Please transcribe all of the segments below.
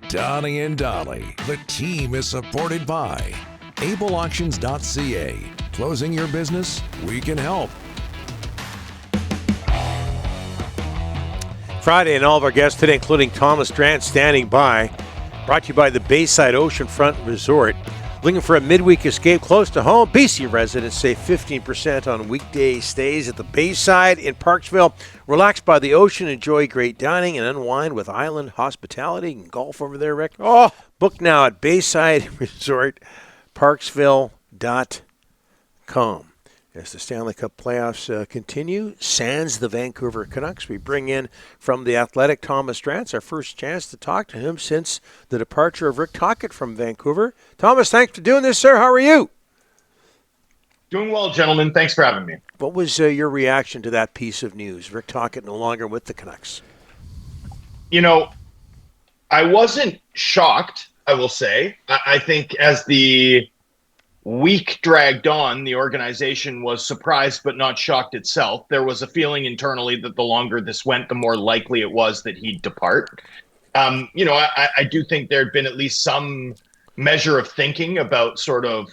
Donnie and Dolly. The team is supported by ableauctions.ca. Closing your business? We can help. Friday, and all of our guests today, including Thomas Drance, standing by. Brought to you by the Bayside Oceanfront Resort. Looking for a midweek escape close to home? BC residents save 15% on weekday stays at the Bayside in Parksville. Relax by the ocean, enjoy great dining, and unwind with island hospitality. You can golf over there, Rick. Oh, book now at Bayside Resort, Parksville.com. As the Stanley Cup playoffs continue, sans the Vancouver Canucks, we bring in from The Athletic Thomas Drance, our first chance to talk to him since the departure of Rick Tocchet from Vancouver. Thomas, thanks for doing this, sir. How are you? Doing well, gentlemen. Thanks for having me. What was your reaction to that piece of news? Rick Tocchet no longer with the Canucks. You know, I wasn't shocked, I will say. I think as the week dragged on, the organization was surprised but not shocked itself. There was a feeling internally that the longer this went, the more likely it was that he'd depart. I do think there'd been at least some measure of thinking about sort of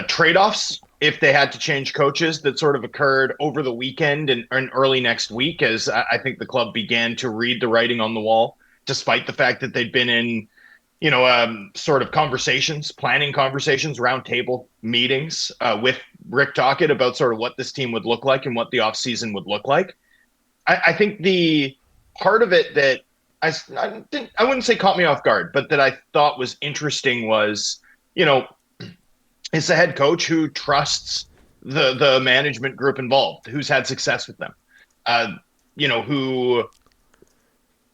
trade-offs if they had to change coaches that sort of occurred over the weekend and early next week, as I think the club began to read the writing on the wall, despite the fact that they'd been in sort of planning conversations, roundtable meetings with Rick Tocchet about sort of what this team would look like and what the offseason would look like. I think the part of it that I wouldn't say caught me off guard, but that I thought was interesting was, it's a head coach who trusts the management group involved, who's had success with them, who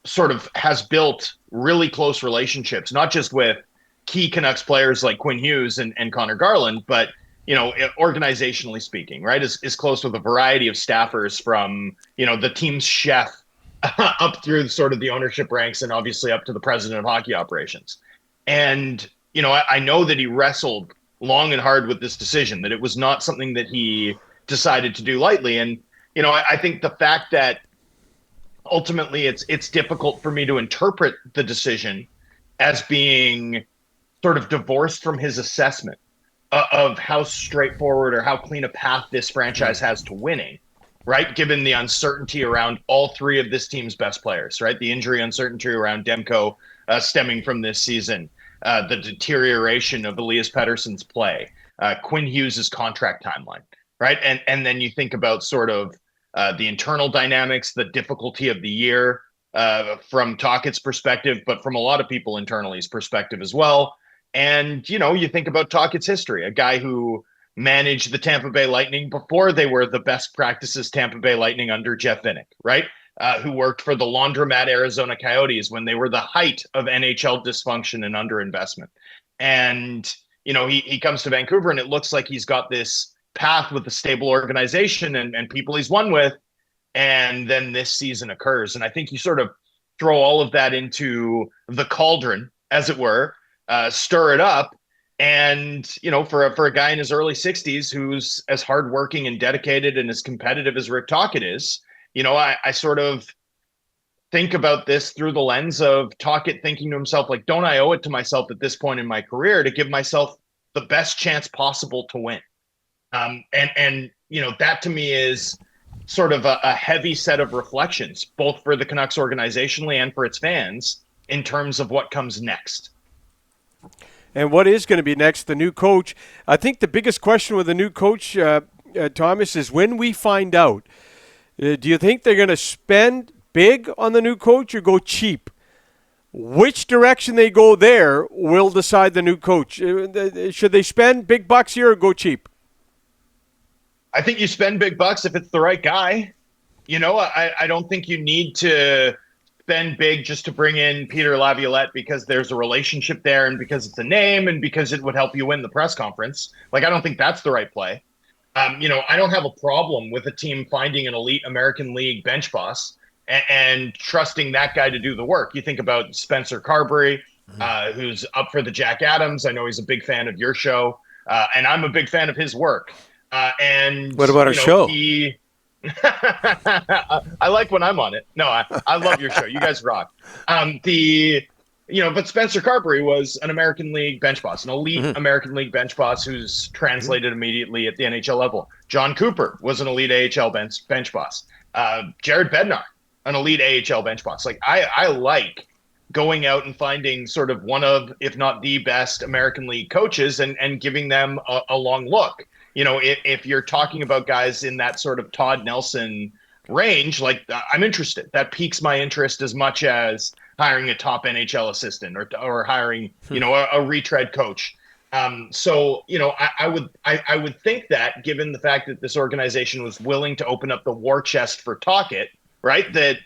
sort of has built really close relationships, not just with key Canucks players like Quinn Hughes and Connor Garland, but, organizationally speaking, right, is close with a variety of staffers from, the team's chef up through sort of the ownership ranks and obviously up to the president of hockey operations. And, I know that he wrestled long and hard with this decision, that it was not something that he decided to do lightly. And, I think the fact that ultimately it's difficult for me to interpret the decision as being sort of divorced from his assessment of how straightforward or how clean a path this franchise has to winning, right? Given the uncertainty around all three of this team's best players, right? The injury uncertainty around Demko stemming from this season, the deterioration of Elias Pettersson's play, Quinn Hughes' contract timeline, right? And then you think about sort of the internal dynamics, the difficulty of the year from Tocchet's perspective, but from a lot of people internally's perspective as well. And, you think about Tocchet's history, a guy who managed the Tampa Bay Lightning before they were the best practices Tampa Bay Lightning under Jeff Vinik, right? Who worked for the laundromat Arizona Coyotes when they were the height of NHL dysfunction and underinvestment. And, he comes to Vancouver and it looks like he's got this path with a stable organization and people he's won with. And then this season occurs. And I think you sort of throw all of that into the cauldron, as it were, stir it up. And, for a guy in his early 60s who's as hardworking and dedicated and as competitive as Rick Tocchet is, I sort of think about this through the lens of Tocchet thinking to himself, like, don't I owe it to myself at this point in my career to give myself the best chance possible to win? That to me is sort of a heavy set of reflections, both for the Canucks organizationally and for its fans in terms of what comes next. And what is going to be next, the new coach? I think the biggest question with the new coach, Thomas, is when we find out. Do you think they're going to spend big on the new coach or go cheap? Which direction they go there will decide the new coach. Should they spend big bucks here or go cheap? I think you spend big bucks if it's the right guy. I don't think you need to spend big just to bring in Peter Laviolette because there's a relationship there and because it's a name and because it would help you win the press conference. Like, I don't think that's the right play. I don't have a problem with a team finding an elite American League bench boss and trusting that guy to do the work. You think about Spencer Carberry, who's up for the Jack Adams. I know he's a big fan of your show, and I'm a big fan of his work. And what about our show? I like when I'm on it. No, I love your show. You guys rock. but Spencer Carberry was an American League bench boss, an elite American League bench boss who's translated immediately at the NHL level. John Cooper was an elite AHL bench boss. Jared Bednar, an elite AHL bench boss. Like I like going out and finding sort of one of, if not the best American League coaches and giving them a long look. If you're talking about guys in that sort of Todd Nelson range, like I'm interested. That piques my interest as much as hiring a top NHL assistant or hiring, a retread coach. So I would think that, given the fact that this organization was willing to open up the war chest for Tocchet, right, that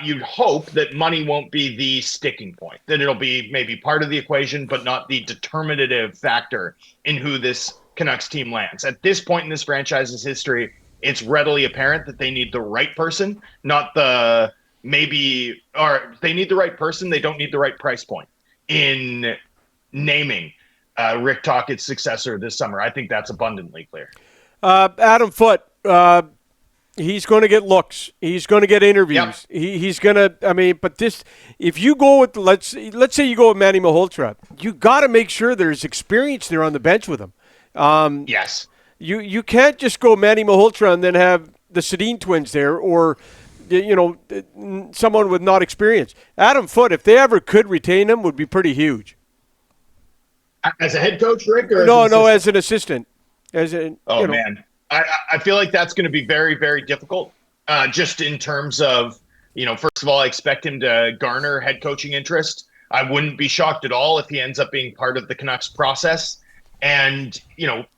you'd hope that money won't be the sticking point, that it'll be maybe part of the equation, but not the determinative factor in who this Canucks team lands. At this point in this franchise's history, it's readily apparent that they need the right person, not the maybe, or they need the right person. They don't need the right price point in naming Rick Tocchet's successor this summer. I think that's abundantly clear. Adam Foote, he's going to get looks. He's going to get interviews. Yep. He's going to. But this, if you go with let's say you go with Manny Malhotra, you got to make sure there's experience there on the bench with him. Yes. You can't just go Manny Malhotra and then have the Sedin twins there, or someone with not experience. Adam Foote, if they ever could retain him, would be pretty huge. As a head coach, Rick? Or as an assistant. Man. I feel like that's going to be very, very difficult, just in terms of, first of all, I expect him to garner head coaching interest. I wouldn't be shocked at all if he ends up being part of the Canucks process. And,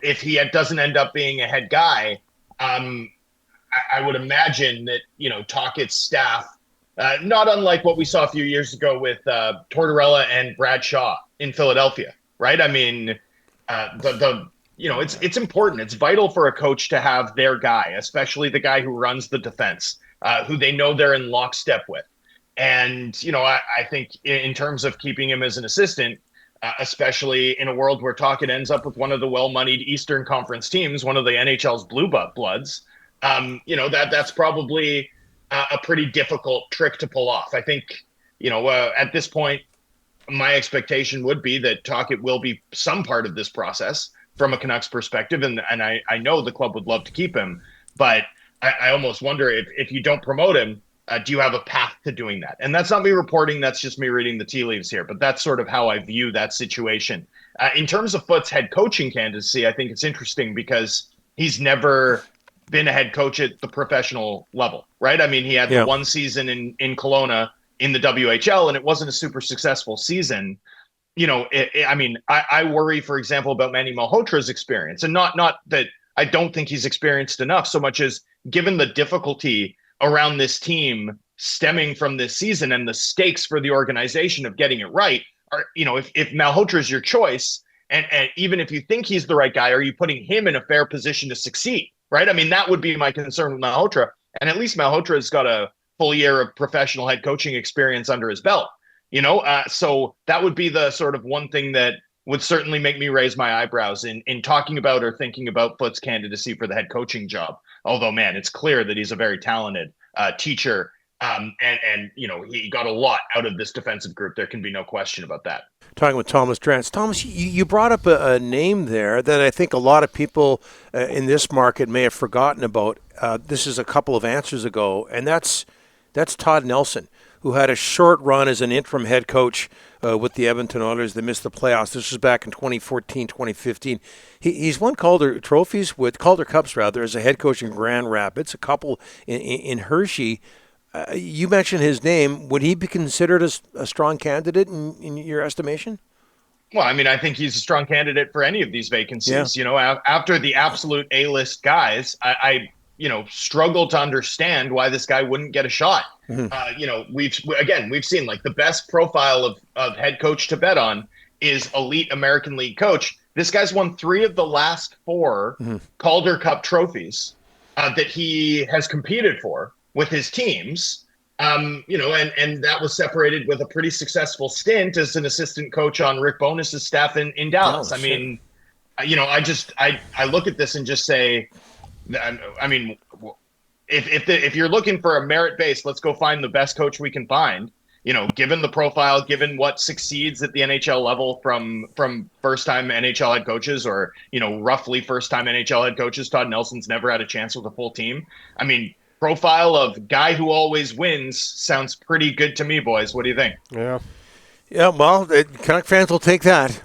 if he doesn't end up being a head guy, I would imagine that, Tocchet's staff, not unlike what we saw a few years ago with Tortorella and Brad Shaw in Philadelphia, right? I mean, it's important. It's vital for a coach to have their guy, especially the guy who runs the defense, who they know they're in lockstep with. And, I think in terms of keeping him as an assistant, especially in a world where Tocchet ends up with one of the well-moneyed Eastern Conference teams, one of the NHL's blue bloods, that's probably a pretty difficult trick to pull off. I think, at this point, my expectation would be that Tocchet will be some part of this process from a Canucks perspective, and I know the club would love to keep him, but I almost wonder if you don't promote him, do you have a path to doing that? And that's not me reporting, that's just me reading the tea leaves here, but that's sort of how I view that situation. In terms of Foote's head coaching candidacy, I think it's interesting because he's never been a head coach at the professional level, right? I mean, he had the one season in Kelowna in the WHL, and it wasn't a super successful season. I worry, for example, about Manny Malhotra's experience, and not that I don't think he's experienced enough, so much as given the difficulty around this team stemming from this season and the stakes for the organization of getting it right, or if Malhotra is your choice, and even if you think he's the right guy, are you putting him in a fair position to succeed, right? I mean, that would be my concern with Malhotra, and at least Malhotra has got a full year of professional head coaching experience under his belt. So that would be the sort of one thing that would certainly make me raise my eyebrows in talking about or thinking about Foote's candidacy for the head coaching job. Although, man, it's clear that he's a very talented teacher, and he got a lot out of this defensive group. There can be no question about that. Talking with Thomas Drance. Thomas, you brought up a name there that I think a lot of people in this market may have forgotten about. This is a couple of answers ago, and that's Todd Nelson, who had a short run as an interim head coach with the Edmonton Oilers. They missed the playoffs. This was back in 2014, 2015. He's won Calder Cups as a head coach in Grand Rapids, a couple in Hershey. You mentioned his name. Would he be considered a strong candidate in your estimation? Well, I mean, I think he's a strong candidate for any of these vacancies. Yeah. After the absolute A-list guys, I struggle to understand why this guy wouldn't get a shot. Mm-hmm. We've seen like the best profile of head coach to bet on is elite American League coach. This guy's won 3 of the last 4 Calder Cup trophies that he has competed for with his teams. And that was separated with a pretty successful stint as an assistant coach on Rick Bonus's staff in Dallas. I mean, I look at this and just say, I mean, if you're looking for a merit base, let's go find the best coach we can find. given the profile, given what succeeds at the NHL level from first-time NHL head coaches or, roughly first-time NHL head coaches, Todd Nelson's never had a chance with a full team. I mean, profile of guy who always wins sounds pretty good to me, boys. What do you think? Yeah. Yeah, well, Canuck fans will take that.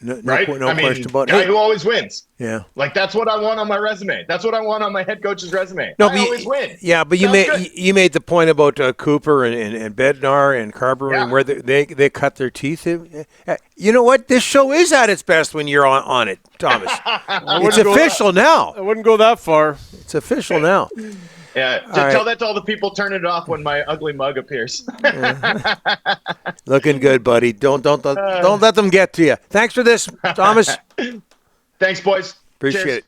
No right? question about it. Guy who always wins. Yeah. Like, that's what I want on my resume. That's what I want on my head coach's resume. No, I always win. Yeah, but you made the point about Cooper and Bednar and Carberry and where they cut their teeth. You know what? This show is at its best when you're on it, Thomas. It's official now. I wouldn't go that far. It's official now. Yeah, tell that to all the people turning it off when my ugly mug appears. Looking good, buddy. Don't let them get to you. Thanks for this, Thomas. Thanks, boys. Appreciate Cheers. it.